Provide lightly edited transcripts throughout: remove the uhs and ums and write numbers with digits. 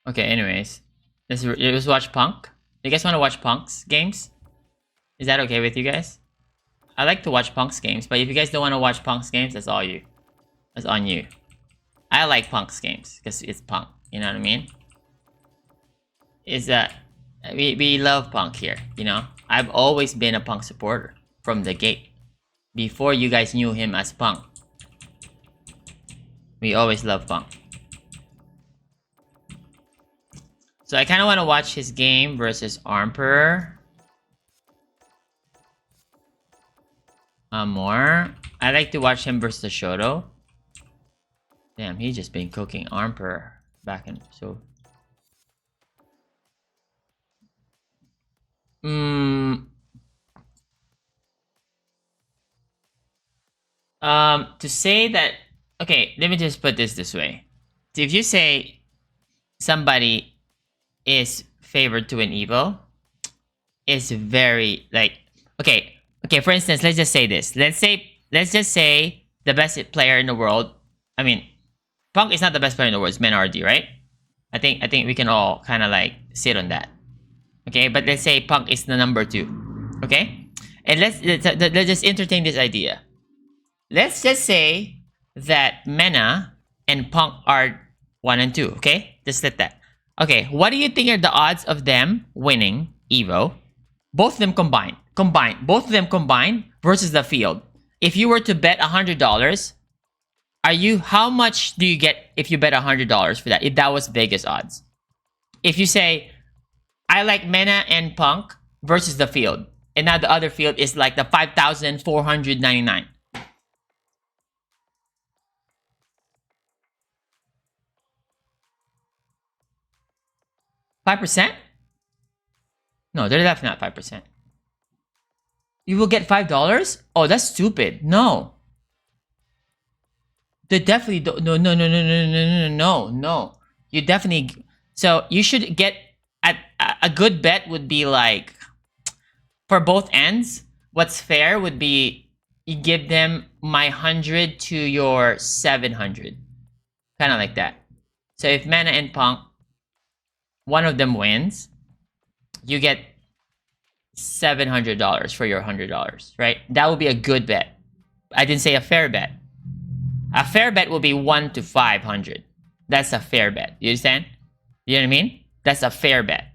Okay, anyways. Let's watch Punk. You guys want to watch Punk's games? Is that okay with you guys? I like to watch Punk's games, but if you guys don't want to watch Punk's games, that's all you. That's on you. I like Punk's games because it's Punk. You know what I mean? Is that we love Punk here? You know, I've always been a Punk supporter from the gate. Before you guys knew him as Punk, we always love Punk. So I kind of want to watch his game versus Emperor. More. I like to watch him versus Shoto. Damn, he's just been cooking Emperor back in so. To say that, okay, let me just put this way. If you say somebody is favored to an Evo, it's very like, okay, for instance, let's just say this. Let's just say the best player in the world. I mean, Punk is not the best player in the world. It's MenaRD, right? I think we can all kind of like sit on that. Okay, but let's say Punk is the number 2. Okay, and let's just entertain this idea. Let's just say that Mena and Punk are 1 and 2. Okay, just let that. Okay, what do you think are the odds of them winning Evo? Both of them combined. Both of them combined versus the field. If you were to bet $100, how much do you get if you bet $100 for that? If that was Vegas odds. If you say, I like Mena and Punk versus the field, and now the other field is like the 5,499. 5%? No, they're definitely not 5%. You will get $5? Oh, that's stupid. No. They definitely don't. No. You definitely. So you should get a good bet would be like, for both ends, what's fair would be you give them my 100 to your 700. Kind of like that. So if Mena and Punk, one of them wins, you get $700 for your $100, right? That would be a good bet. I didn't say a fair bet. A fair bet will be 1 to 500. That's a fair bet. You understand? You know what I mean? That's a fair bet.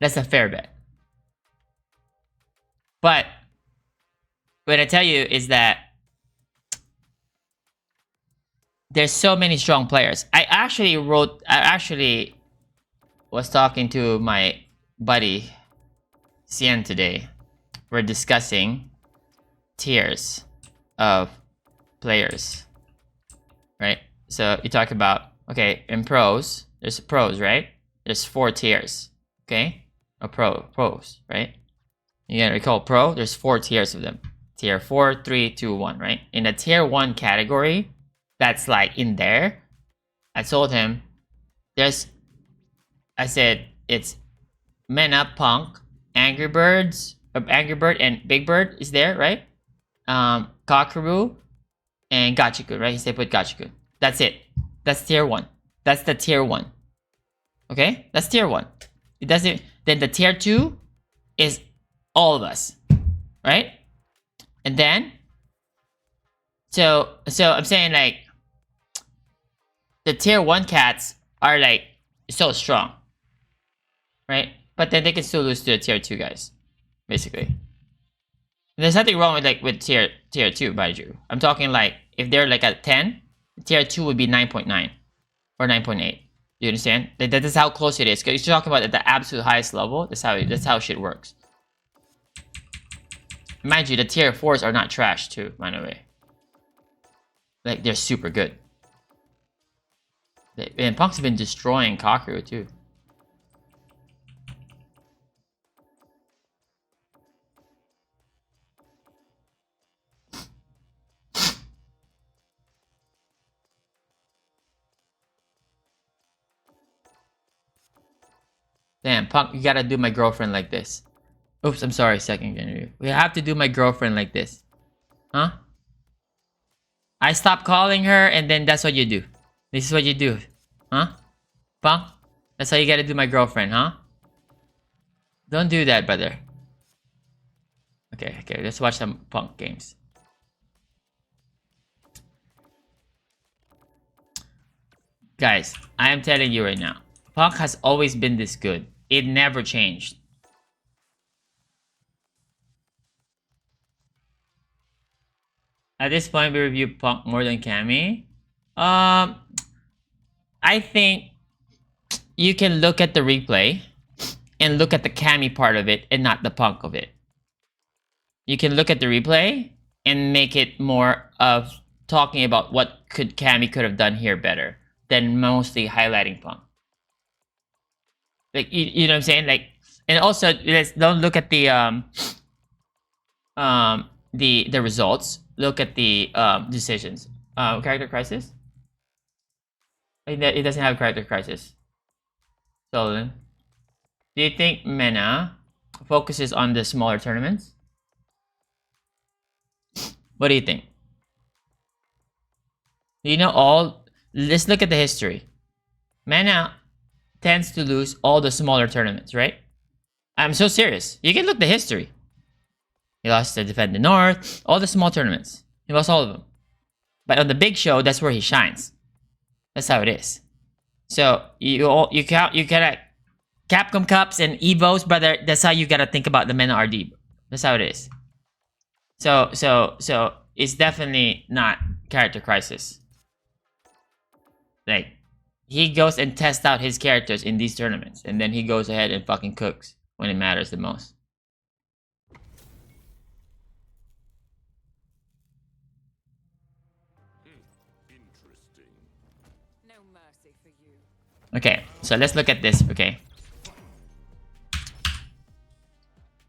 That's a fair bet. But what I tell you is that there's so many strong players. I actually was talking to my buddy Cien today. We're discussing tiers of players, right? So you talk about, okay, in pros, there's pros, right? There's 4 tiers, okay? Pros, right? You gotta recall pro, there's 4 tiers of them. Tier 4, 3, 2, 1, right? In the tier 1 category, that's like in there, I told him, I said, it's Mena, Punk, Angry Bird and Big Bird is there, right? Kakaru and Gachiku, right? He said put Gachiku. That's it. That's tier 1. That's the tier 1. Okay? That's tier 1. It doesn't. Then the tier 2 is all of us, right? And then, so I'm saying like, the tier 1 cats are like so strong, right? But then they can still lose to the tier 2 guys, basically. And there's nothing wrong with tier 2, mind you. I'm talking like, if they're like at 10, tier 2 would be 9.9 or 9.8. You understand? That is how close it is. Because you're talking about at the absolute highest level. That's how shit works. Mind you, the tier 4s are not trash too, by the way. Like, they're super good. And Punk's been destroying Kakaru too. Damn, Punk, you gotta do my girlfriend like this. Oops, I'm sorry, second interview. We have to do my girlfriend like this. Huh? I stop calling her, and then that's what you do. This is what you do. Huh? Punk? That's how you gotta do my girlfriend, huh? Don't do that, brother. Okay, okay, let's watch some Punk games. Guys, I am telling you right now, Punk has always been this good. It never changed. At this point, we review Punk more than Cammy. I think you can look at the replay and look at the Cammy part of it and not the Punk of it. You can look at the replay and make it more of talking about what Cammy could have done here better than mostly highlighting Punk. Like you know what I'm saying? Like, and also don't look at the results. Look at the decisions. Character crisis. It doesn't have character crisis. So, do you think Mena focuses on the smaller tournaments? What do you think? You know all. Let's look at the history. Mena tends to lose all the smaller tournaments, right? I'm so serious. You can look at the history. He lost to Defend the North, all the small tournaments. He lost all of them. But on the big show, that's where he shines. That's how it is. So you gotta Capcom Cups and Evos, brother. That's how you gotta think about the MenaRD. That's how it is. So it's definitely not character crisis. Like, he goes and tests out his characters in these tournaments, and then he goes ahead and fucking cooks when it matters the most. Interesting. No mercy for you. Okay, so let's look at this, okay?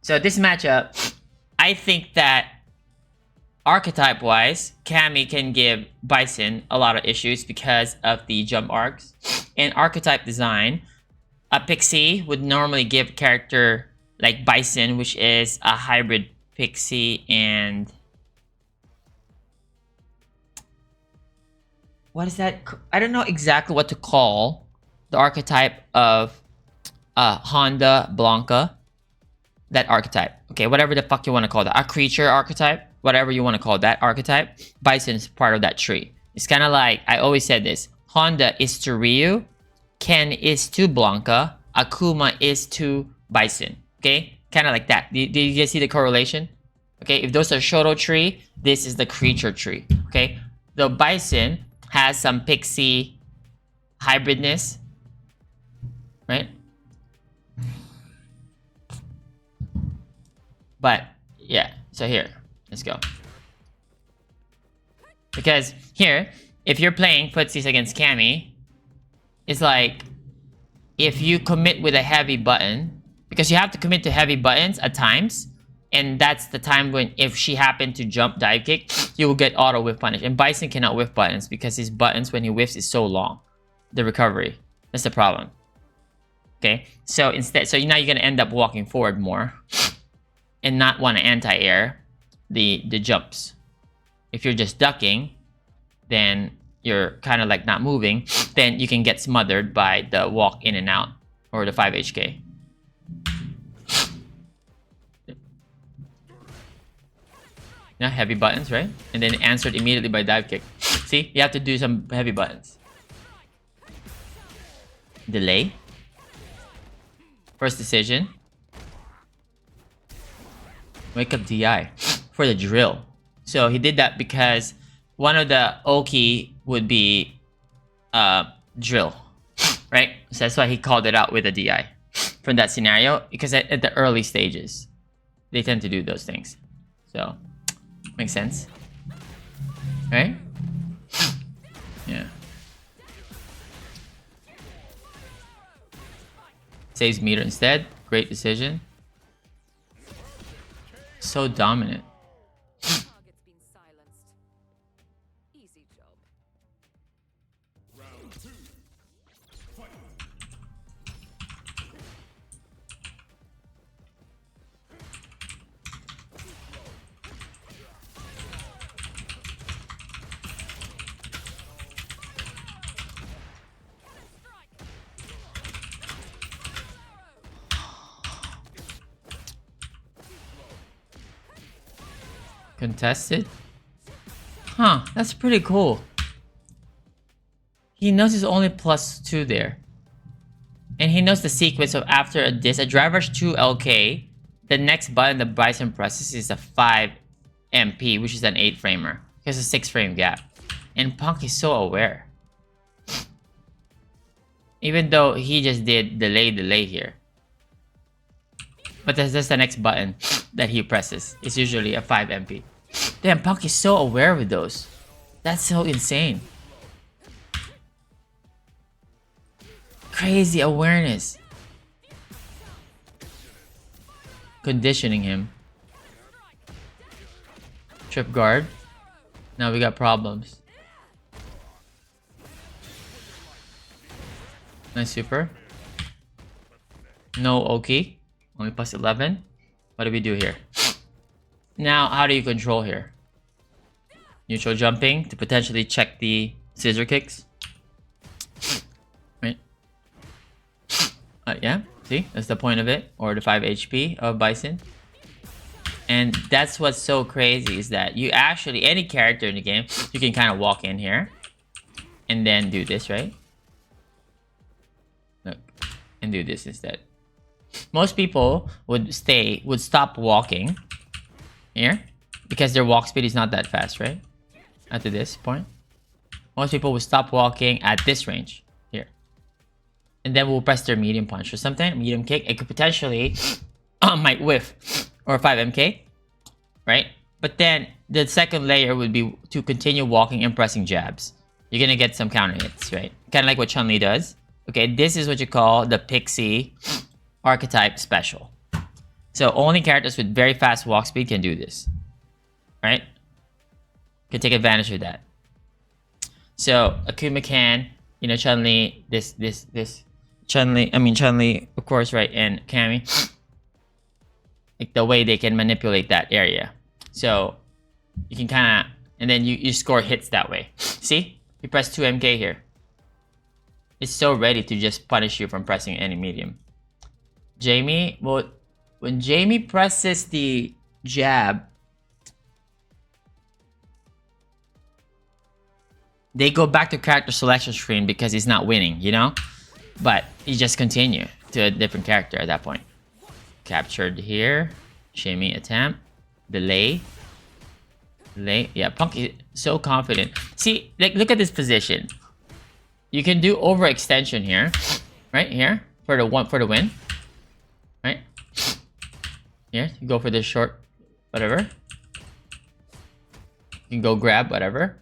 So this matchup, I think that archetype-wise, Cammy can give Bison a lot of issues because of the jump arcs. In archetype design, a Pixie would normally give a character like Bison, which is a hybrid Pixie and... what is that? I don't know exactly what to call the archetype of Honda Blanca. That archetype. Okay, whatever the fuck you want to call that. A creature archetype. Whatever you want to call that archetype. Bison is part of that tree. It's kind of like, I always said this. Honda is to Ryu. Ken is to Blanca. Akuma is to Bison. Okay? Kind of like that. Do you guys see the correlation? Okay, if those are Shoto tree, this is the creature tree. Okay? The Bison has some Pixie hybridness. Right? But, yeah. So here. Let's go. Because here, if you're playing footsies against Cammy, it's like, if you commit with a heavy button, because you have to commit to heavy buttons at times, and that's the time when, if she happened to jump dive kick, you will get auto whiff punish. And Bison cannot whiff buttons because his buttons, when he whiffs, is so long. The recovery. That's the problem. Okay? So instead, so now you're going to end up walking forward more and not want to anti-air the jumps. If you're just ducking, then you're kind of like not moving, then you can get smothered by the walk in and out or the 5HK. Yeah, heavy buttons, right? And then answered immediately by dive kick. See, you have to do some heavy buttons. Delay. First decision. Wake up DI for the drill. So he did that because one of the Oki would be drill, right? So that's why he called it out with a DI from that scenario, because at the early stages, they tend to do those things. So, makes sense, right? Yeah. Saves meter instead. Great decision. So dominant. Target's been silenced. Easy job. Round 2. Fight. Contested? Huh, that's pretty cool. He knows he's only +2 there. And he knows the sequence of after this, a driver's 2 LK, the next button the Bison presses is a 5 MP, which is an 8 framer. There's a 6 frame gap. And Punk is so aware. Even though he just did delay here. But that's the next button that he presses. It's usually a 5 MP. Damn, Punk is so aware with those. That's so insane. Crazy awareness. Conditioning him. Trip guard. Now we got problems. Nice super. No Oki. Only +11. What do we do here? Now, how do you control here? Neutral jumping to potentially check the scissor kicks. Right? Yeah, see? That's the point of it. Or the 5 HP of Bison. And that's what's so crazy is that you actually, any character in the game, you can kind of walk in here. And then do this, right? Look. And do this instead. Most people would stop walking here because their walk speed is not that fast, right? At this point. Most people would stop walking at this range here. And then we'll press their medium punch or something, medium kick. It could potentially might whiff or 5 MK, right? But then the second layer would be to continue walking and pressing jabs. You're gonna get some counter hits, right? Kind of like what Chun-Li does. Okay, this is what you call the Pixie archetype special. So only characters with very fast walk speed can do this, right? Can take advantage of that. So Akuma can, you know, Chun-Li, this Chun-Li, of course, right, and Cammy, like the way they can manipulate that area. So you can kind of, and then you score hits that way. See, you press 2 MK here. It's so ready to just punish you from pressing any medium. Jamie, well, when Jamie presses the jab, they go back to character selection screen because he's not winning, you know? But you just continue to a different character at that point. Captured here. Shimmy attempt. Delay. Delay. Yeah, Punk is so confident. See, like, look at this position. You can do overextension here. Right here. For the win. Right? Here. You go for this short. Whatever. You can go grab whatever.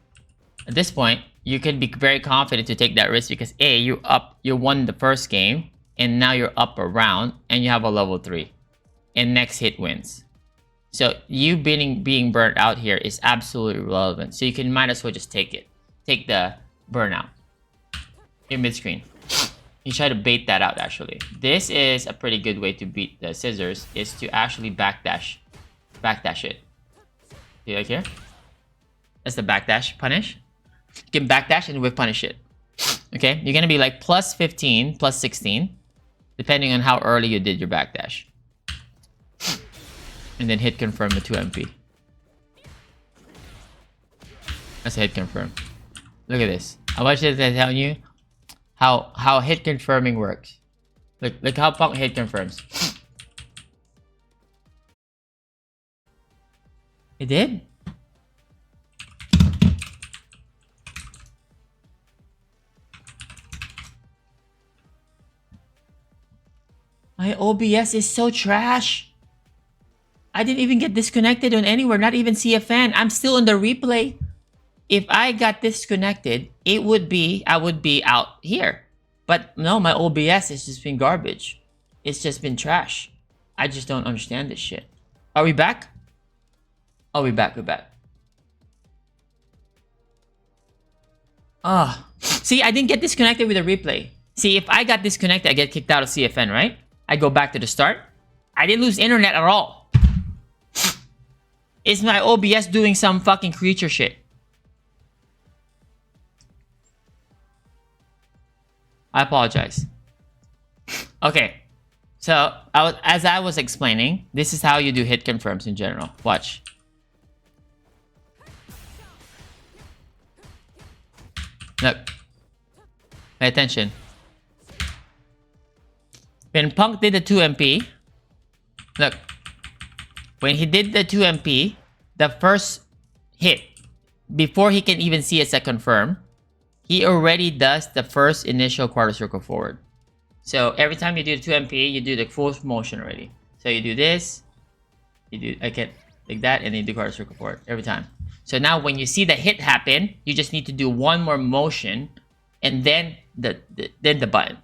At this point, you can be very confident to take that risk because A, you won the first game, and now you're up a round, and you have a level 3. And next hit wins. So you being burnt out here is absolutely relevant. So you might as well just take it. Take the burnout. Your mid-screen. You try to bait that out actually. This is a pretty good way to beat the scissors, is to actually backdash. Backdash it. See like here? That's the backdash punish. You can backdash and whiff punish it. Okay? You're gonna be like +15, +16, depending on how early you did your backdash. And then hit confirm the 2 MP. That's a hit confirm. Look at this. I want you to tell you how hit confirming works. Look how Punk hit confirms. It did? My OBS is so trash. I didn't even get disconnected on anywhere, not even CFN. I'm still on the replay. If I got disconnected, I would be out here. But no, my OBS has just been garbage. It's just been trash. I just don't understand this shit. Are we back? Oh, we're back. Ah, see, I didn't get disconnected with the replay. See, if I got disconnected, I get kicked out of CFN, right? I go back to the start. I didn't lose internet at all. It's my OBS doing some fucking creature shit. I apologize. Okay. So, as I was explaining, this is how you do hit confirms in general. Watch. Look. Pay attention. When Punk did the 2 MP, look. When he did the 2 MP, the first hit, before he can even see a second confirm, he already does the first initial quarter circle forward. So every time you do the 2 MP, you do the full motion already. So you do this, you do like that, and then you do quarter circle forward every time. So now when you see the hit happen, you just need to do one more motion, and then the button.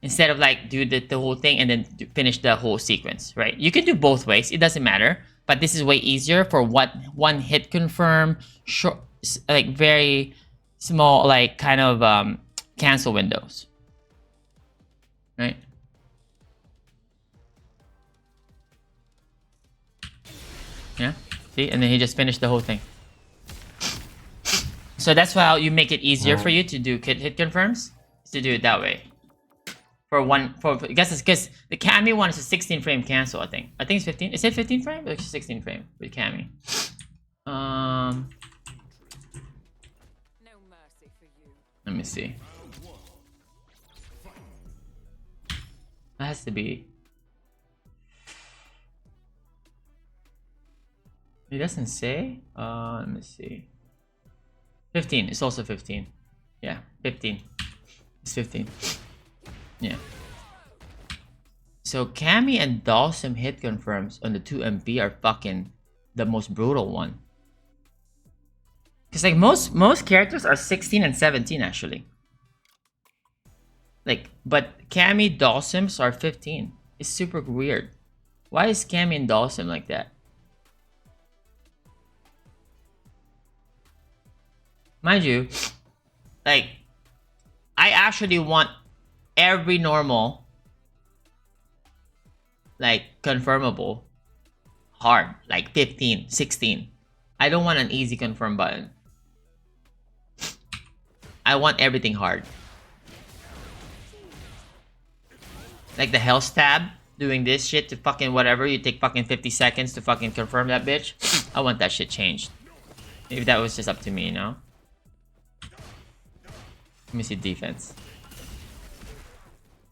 Instead of like do the whole thing and then finish the whole sequence, right? You can do both ways, it doesn't matter. But this is way easier for what one hit confirm, short, like very small, like kind of cancel windows, right? Yeah, see, and then he just finished the whole thing. So that's why you make it easier for you to do hit confirms, is to do it that way. I guess it's because the Cammy one is a 16 frame cancel. I think it's 15. Is it 15 frame? It's 16 frame with Cammy. No mercy for you. Let me see. That has to be. It doesn't say. Let me see. 15. It's also 15. Yeah, 15. It's 15. Yeah. So Cammy and Dawson hit confirms on the 2 MP are fucking the most brutal one. Cause like most characters are 16 and 17 actually. Like, but Cammy Dawson's are 15. It's super weird. Why is Cammy and Dawson like that? Mind you, like, I actually want every normal, like, confirmable hard, like 15, 16. I don't want an easy confirm button. I want everything hard. Like the health tab, doing this shit to fucking whatever, you take fucking 50 seconds to fucking confirm that bitch. I want that shit changed. If that was just up to me, you know? Let me see defense.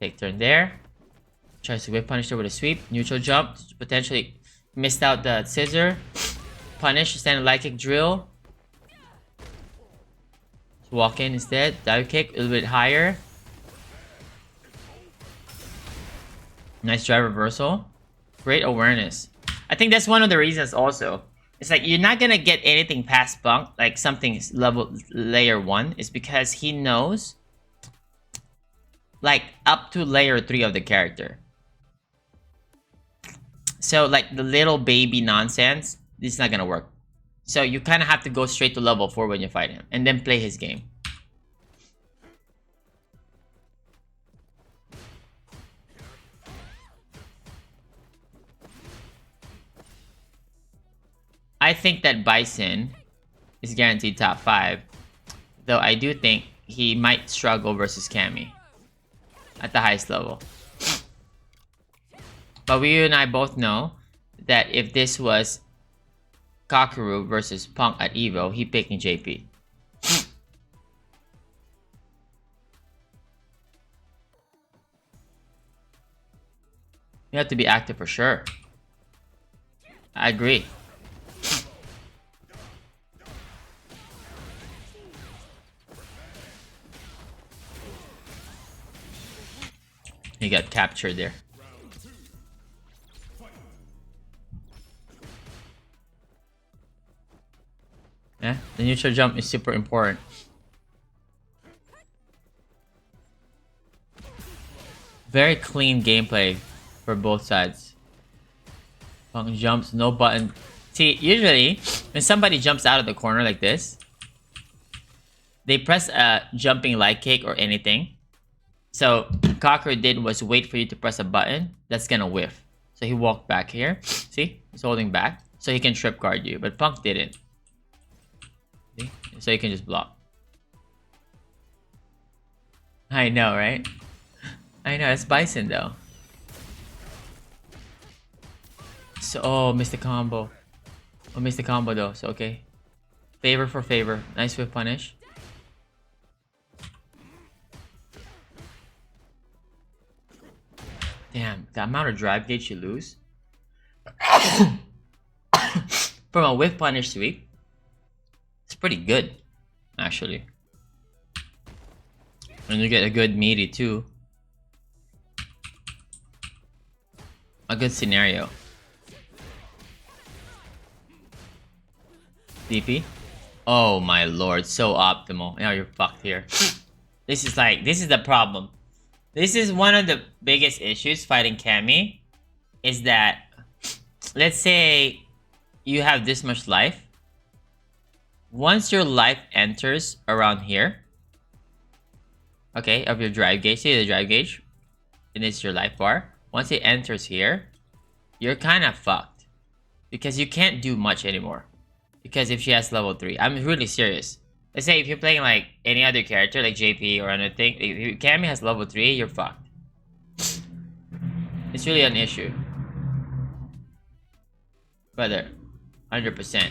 Take turn there. Tries to whip punish her with a sweep. Neutral jump. Potentially missed out the scissor. Punish. Standard light kick drill. Walk in instead. Dive kick. A little bit higher. Nice drive reversal. Great awareness. I think that's one of the reasons also. It's like you're not gonna get anything past Bunk, like something level layer 1, is because he knows like up to layer 3 of the character. So like the little baby nonsense, this is not gonna work. So you kind of have to go straight to level 4 when you fight him, and then play his game. I think that Bison is guaranteed top 5, though I do think he might struggle versus Cammy at the highest level. But you and I both know that if this was Kakaru versus Punk at Evo, he picking JP. You have to be active for sure. I agree. He got captured there. Yeah, the neutral jump is super important. Very clean gameplay for both sides. Punk jumps, no button. See, usually when somebody jumps out of the corner like this, they press a jumping light kick or anything. So Cocker did was wait for you to press a button that's gonna whiff. So he walked back here. See, he's holding back so he can trip guard you, but Punk didn't. See? So you can just block. I know, right? I know, it's Bison though. So, oh, missed the combo. Oh, missed the combo though, so okay. Favor for favor. Nice whip punish. Damn, the amount of drive gauge you lose from a whiff punish sweep, it's pretty good, actually. And you get a good meaty too. A good scenario. DP? Oh my lord, so optimal. Now you're fucked here. This is the problem. This is one of the biggest issues fighting Cammy. Is that, let's say you have this much life. Once your life enters around here, okay, of your drive gauge, see the drive gauge? And it's your life bar. Once it enters here, you're kind of fucked. Because you can't do much anymore. Because if she has level 3, I'm really serious. Let's say if you're playing like any other character, like JP or anything, if Cammy has level 3, you're fucked. It's really an issue. Brother, 100%.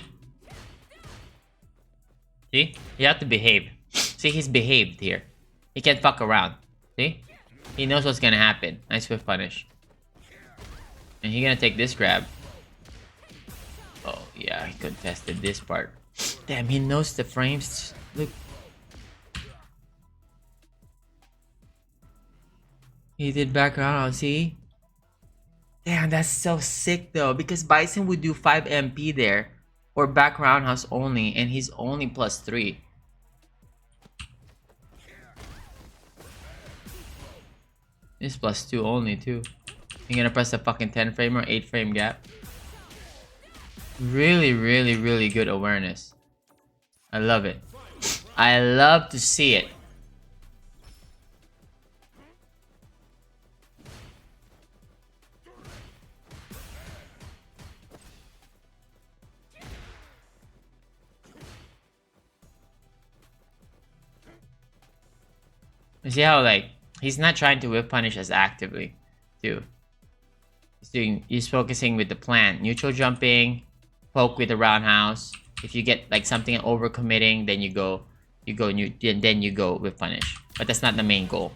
See? You have to behave. See, he's behaved here. He can't fuck around. See? He knows what's gonna happen. Nice whiff punish. And he's gonna take this grab. Oh, yeah, he contested this part. Damn, he knows the frames. Look. He did background, see? Damn, that's so sick though, because Bison would do 5 MP there, or back roundhouse only, and he's only +3. This +2 only too. You're gonna press a fucking 10 frame or 8 frame gap. Really, really, really good awareness. I love it. I love to see it. You see how, like, he's not trying to whip punish as actively, too. He's focusing with the plan. Neutral jumping, poke with the roundhouse. If you get like something overcommitting, then you go whip punish. But that's not the main goal.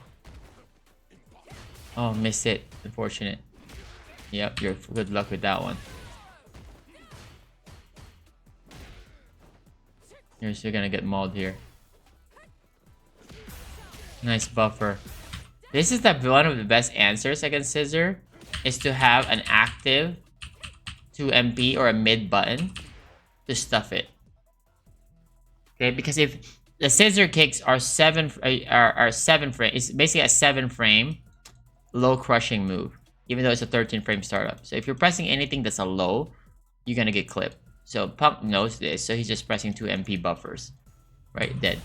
Oh, missed it. Unfortunate. Yep, you're good luck with that one. You're still gonna get mauled here. Nice buffer. This is one of the best answers against Scissor, is to have an active 2 MP or a mid button to stuff it. Okay, because if the Scissor kicks are 7 frame, it's basically a 7 frame low crushing move, even though it's a 13 frame startup. So if you're pressing anything that's a low, you're gonna get clipped. So Pump knows this, so he's just pressing 2 MP buffers. Right, dead.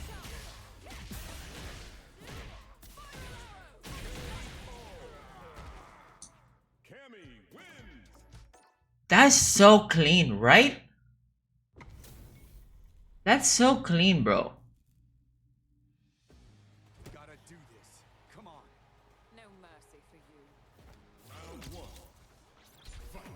That's so clean, right? That's so clean, bro. Gotta do this. Come on. No mercy for you. Round 1. Fight.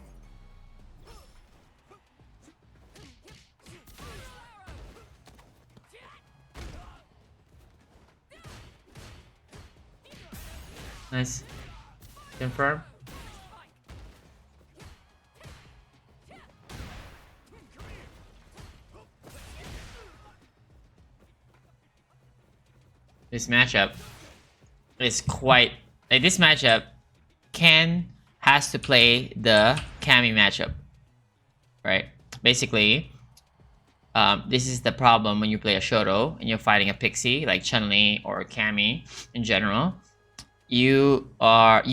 Nice. Confirm. This matchup is quite like this matchup. Ken has to play the Cammy matchup, right? Basically, this is the problem when you play a Shoto and you're fighting a Pixie like Chun-Li or Cammy in general. You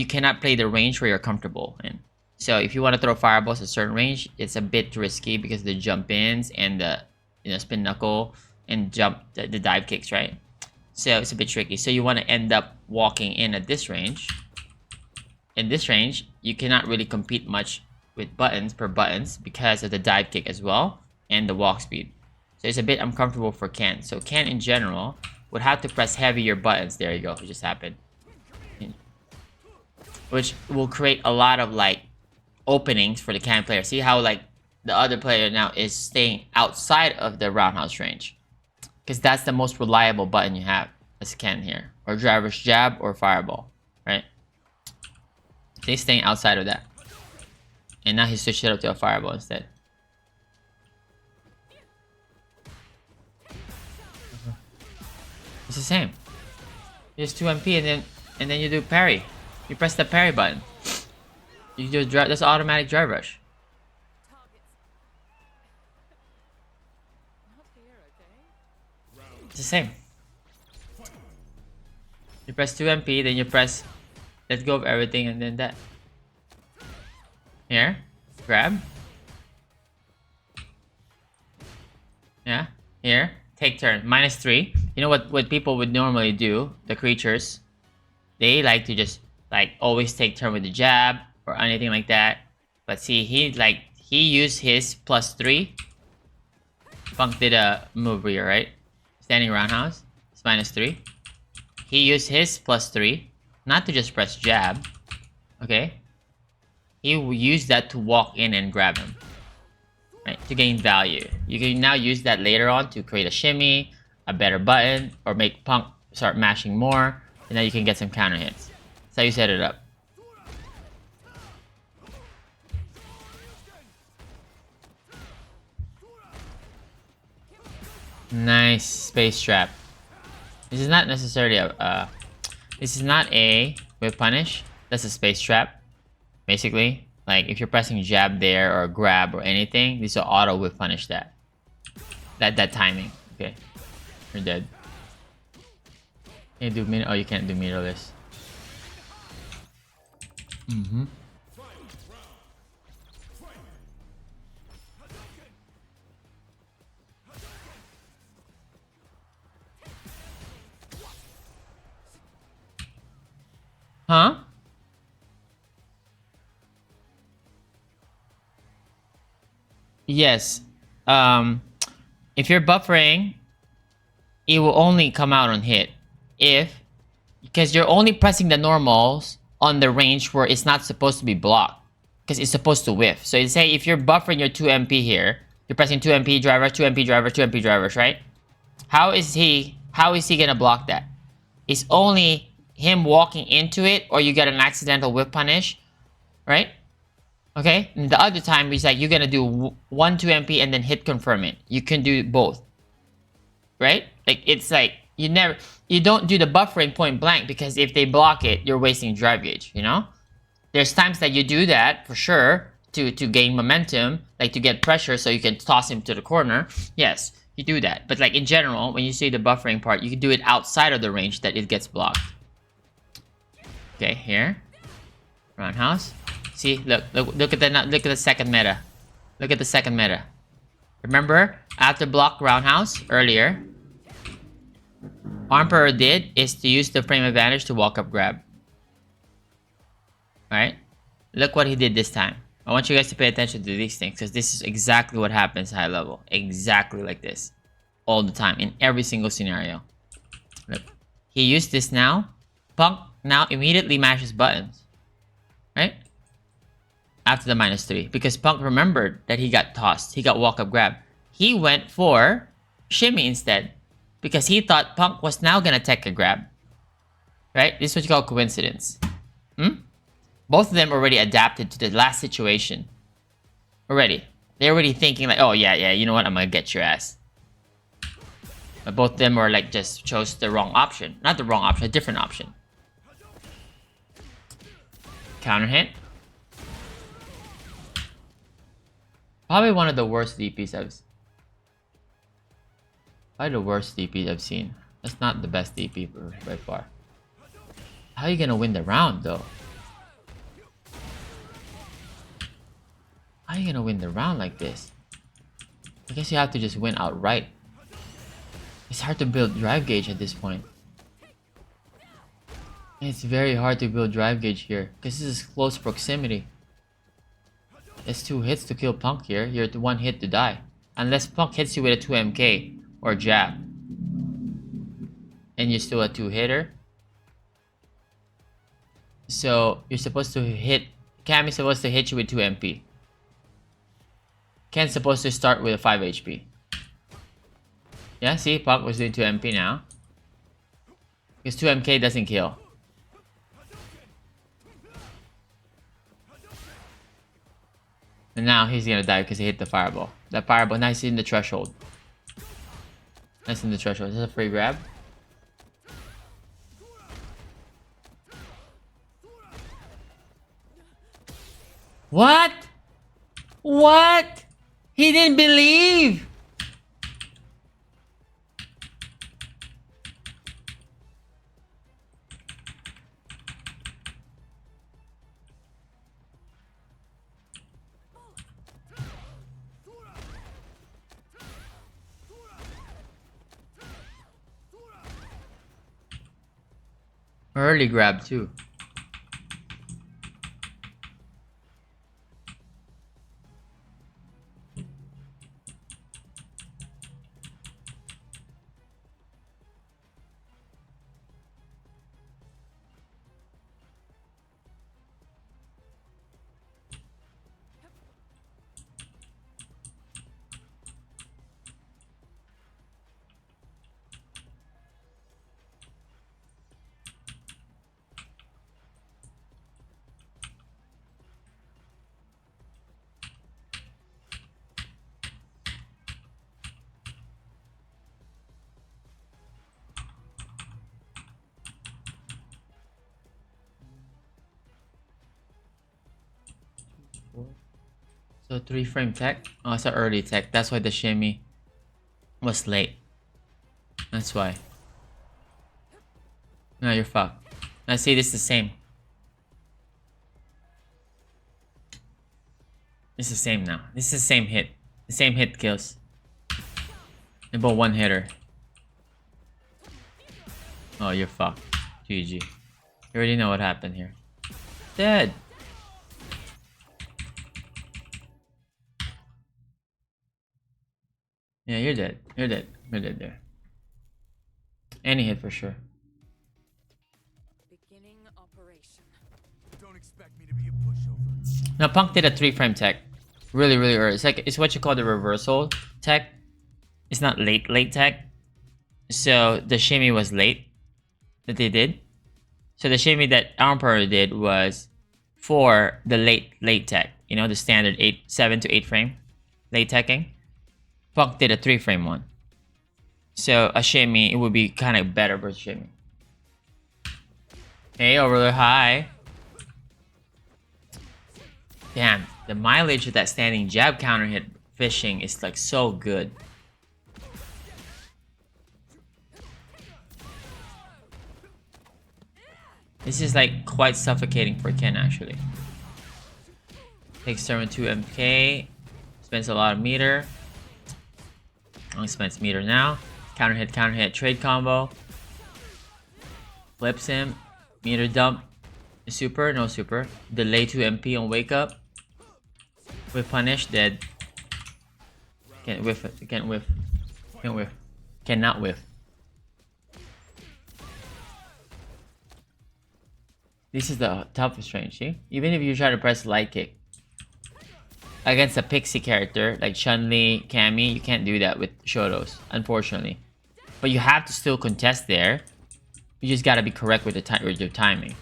cannot play the range where you're comfortable in. So if you want to throw fireballs at a certain range, it's a bit risky because of the jump ins and the spin knuckle and the dive kicks, right? So it's a bit tricky. So you want to end up walking in at this range. In this range, you cannot really compete much with buttons because of the dive kick as well and the walk speed. So it's a bit uncomfortable for Ken. So Ken in general would have to press heavier buttons. There you go. It just happened. Which will create a lot of like openings for the Ken player. See how like the other player now is staying outside of the roundhouse range. Because that's the most reliable button you have as Ken here. Or driver's jab or fireball, right? So he's staying outside of that. And now he switched it up to a fireball instead. It's the same. You just 2 MP and then you do parry. You press the parry button. You just drive. That's automatic drive rush. Targets. Not here, okay? It's the same. You press 2 MP, then you press let go of everything, and then that. Here, grab. Yeah, here, take turn. -3. You know what people would normally do, the creatures, they like to just like always take turn with the jab or anything like that. But see, he used his +3. Punk did a move here, right? Standing roundhouse. It's -3. He used his +3, not to just press jab. Okay? He will use that to walk in and grab him. Right? To gain value. You can now use that later on to create a shimmy, a better button, or make Punk start mashing more, and then you can get some counter hits. That's how you set it up. Nice space trap. This is not necessarily this is not a whip punish. That's a space trap. Basically, like if you're pressing jab there or grab or anything, this will auto whip punish that. That timing. Okay, you're dead. Can you do meter? Oh, you can't do meterless. Huh? Yes. If you're buffering, it will only come out on hit. Because you're only pressing the normals on the range where it's not supposed to be blocked. Because it's supposed to whiff. So you say if you're buffering your 2 MP here, you're pressing 2 MP driver, 2 MP driver, 2 MP drivers, right? How is he gonna block that? It's only him walking into it, or you get an accidental whip punish, right? Okay, and the other time is like you're gonna do 1 2 MP and then hit confirm it. You can do both, right? Like it's like you don't do the buffering point blank, because if they block it, you're wasting drive gauge. You know, there's times that you do that for sure to gain momentum, like to get pressure so you can toss him to the corner. Yes, you do that, but like in general, when you see the buffering part, you can do it outside of the range that it gets blocked. Okay, here, roundhouse. See, look at the second meta. Look at the second meta. Remember, after block roundhouse earlier, Emperor did is to use the frame advantage to walk up grab. Alright? Look what he did this time. I want you guys to pay attention to these things, because this is exactly what happens high level. Exactly like this. All the time, in every single scenario. Look. He used this now. Punk now immediately mashes buttons. Right? After the -3. Because Punk remembered that he got tossed. He got walk up grab. He went for shimmy instead. Because he thought Punk was now gonna take a grab. Right? This is what you call coincidence. Both of them already adapted to the last situation. Already. They're already thinking like, oh yeah, you know what? I'm gonna get your ass. But both of them were like just chose the wrong option. Not the wrong option, a different option. Counter hit. Probably one of the worst DPs I've seen. That's not the best DP by far. How are you gonna win the round though? How are you gonna win the round like this? I guess you have to just win outright. It's hard to build drive gauge at this point. It's very hard to build drive gauge here, because this is close proximity. It's 2 hits to kill Punk here. You're 1 hit to die. Unless Punk hits you with a 2 MK or jab. And you're still a 2-hitter. So you're supposed to hit... Cammy's supposed to hit you with 2 MP. Ken's supposed to start with a 5 HP. Yeah, see? Punk was doing 2 MP now. Because 2 MK doesn't kill. And now he's gonna die because he hit the fireball. That fireball, nice in the threshold. Nice in the threshold. Is this a free grab? What? What? He didn't believe! Early grab too. So 3-frame tech? Oh, it's an early tech. That's why the shimmy was late. That's why. No, you're fucked. Now see, this is the same. This is the same now. This is the same hit. The same hit kills. They're both one hitter. Oh, you're fucked. GG. You already know what happened here. Dead. Yeah, you're dead. You're dead. You're dead there. Any hit for sure. Beginning operation. Don't expect me to be a pushover. Now Punk did a 3-frame tech. Really, really early. It's what you call the reversal tech. It's not late tech. So the shimmy was late that they did. So the shimmy that Emperor did was for the late tech. You know, the standard 7 to 8 frame late teching. Punk did a 3-frame one. So a shimmy, it would be kind of better versus shimmy. Hey, over high. Damn, the mileage of that standing jab counter hit fishing is like so good. This is like quite suffocating for Ken actually. Takes turn with 2 MK. Spends a lot of meter. Only spends meter now. Counter hit, trade combo. Flips him. Meter dump. Super, no super. Delay 2 MP on wake up. Whiff punish, dead. Can't whiff it. Can't whiff. Can't whiff. Cannot whiff. This is the toughest range, see? Even if you try to press light kick against a pixie character like Chun-Li, Cammy, you can't do that with Shotos, unfortunately. But you have to still contest there. You just gotta be correct with your timing.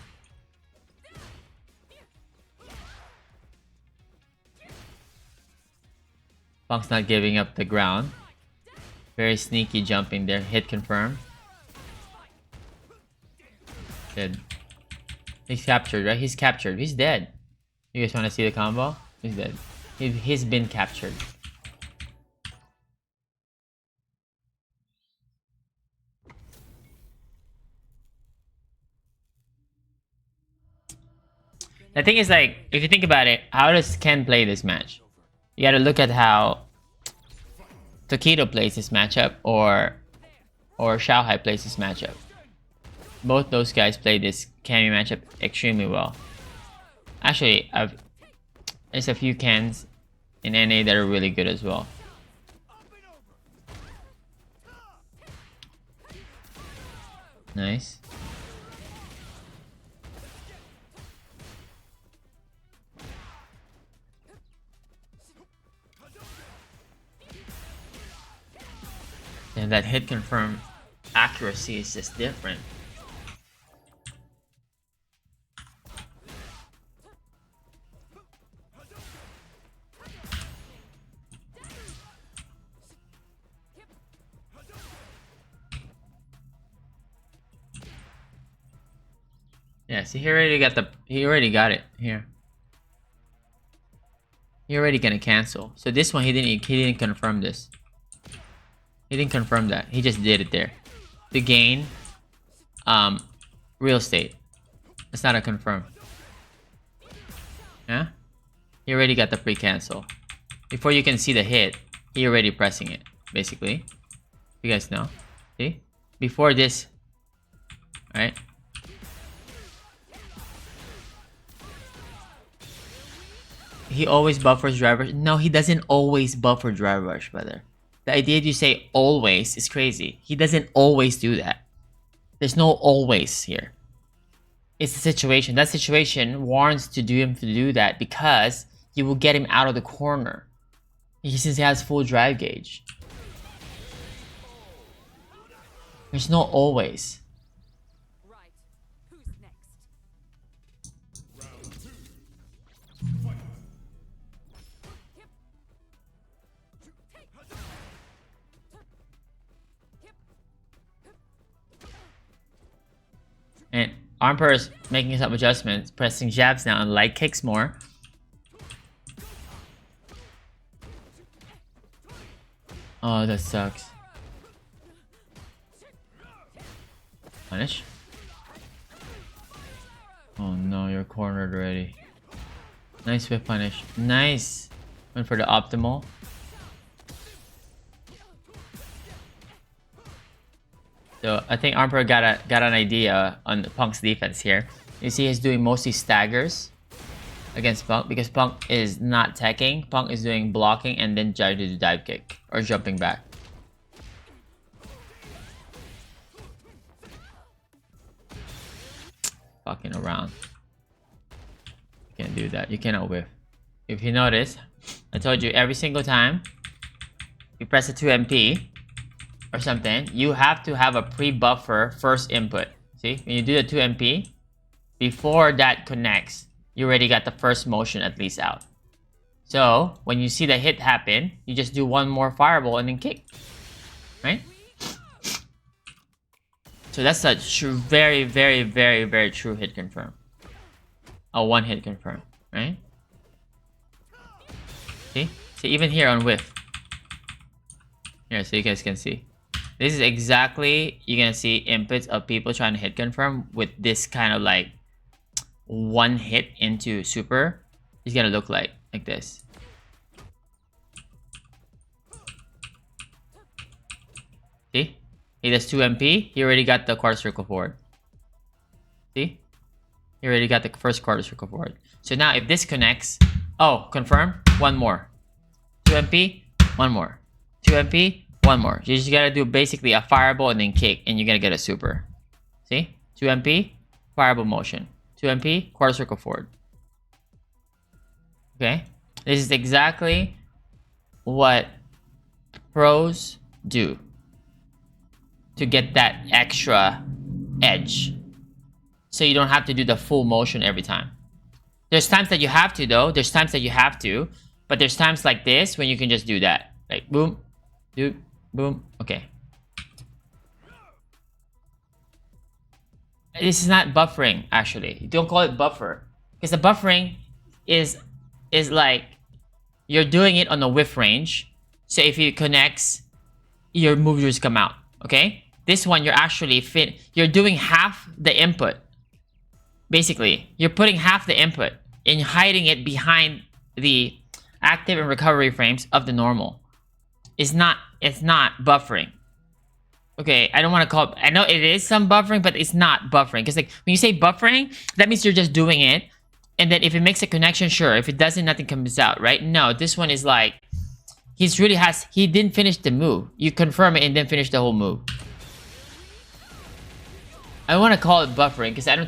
Punk's not giving up the ground. Very sneaky jumping there. Hit confirmed. Dead. He's captured, right? He's captured. He's dead. You guys want to see the combo? He's dead. He's been captured. The thing is, like, if you think about it, how does Ken play this match? You gotta look at how Tokido plays this matchup or Xiaohai plays this matchup. Both those guys play this Cammy matchup extremely well. Actually, there's a few Kens in NA that are really good as well. Nice. And that hit confirm accuracy is just different. Yeah, see, he already got it here. He already gonna cancel. So this one he didn't confirm this. He didn't confirm that. He just did it there. To gain real estate. It's not a confirm. Yeah? He already got the pre-cancel. Before you can see the hit, he already pressing it, basically. You guys know. See? Before this. Right? He always buffers drive rush. No, he doesn't always buffer drive rush, brother. The idea you say always is crazy. He doesn't always do that. There's no always here. It's the situation. That situation warrants to do him to do that because you will get him out of the corner. Since he has full drive gauge. There's no always. Right. Who's next? And Armper is making some adjustments, pressing jabs now and light kicks more. Oh, that sucks. Punish. Oh no, you're cornered already. Nice whip punish. Nice. Went for the optimal. So I think Armper got an idea on Punk's defense here. You see he's doing mostly staggers against Punk because Punk is not teching. Punk is doing blocking and then trying to do dive kick or jumping back. Fucking around. You can't do that. You cannot whiff. If you notice, I told you every single time you press a 2MP or something, you have to have a pre-buffer first input. See, when you do the 2MP, before that connects, you already got the first motion at least out. So when you see the hit happen, you just do one more fireball and then kick, right? So that's a true, very, very, very, very true hit confirm. A one hit confirm, right? See, even here on whiff. Here, so you guys can see. This is exactly, you're gonna see inputs of people trying to hit confirm with this kind of like one hit into super. It's gonna look like this. See? He does 2MP, he already got the quarter circle forward. See? He already got the first quarter circle forward. So now if this connects, oh, confirm, one more. 2MP, one more. 2MP, one more. You just gotta do basically a fireball and then kick, and you're gonna get a super. See? 2MP, fireball motion. 2MP, quarter circle forward. Okay? This is exactly what pros do to get that extra edge. So you don't have to do the full motion every time. There's times that you have to though. There's times that you have to. But there's times like this when you can just do that. Like boom, do, boom. Okay. This is not buffering actually. You don't call it buffer. Because the buffering is like you're doing it on the whiff range. So if it connects, your movers come out. Okay? This one you're actually you're doing half the input. Basically, you're putting half the input and hiding it behind the active and recovery frames of the normal. It's not buffering. Okay, I don't want to call it, I know it is some buffering, but it's not buffering. Because like when you say buffering, that means you're just doing it. And then if it makes a connection, sure. If it doesn't, nothing comes out, right? No, this one is like, he didn't finish the move. You confirm it and then finish the whole move. I want to call it buffering because I don't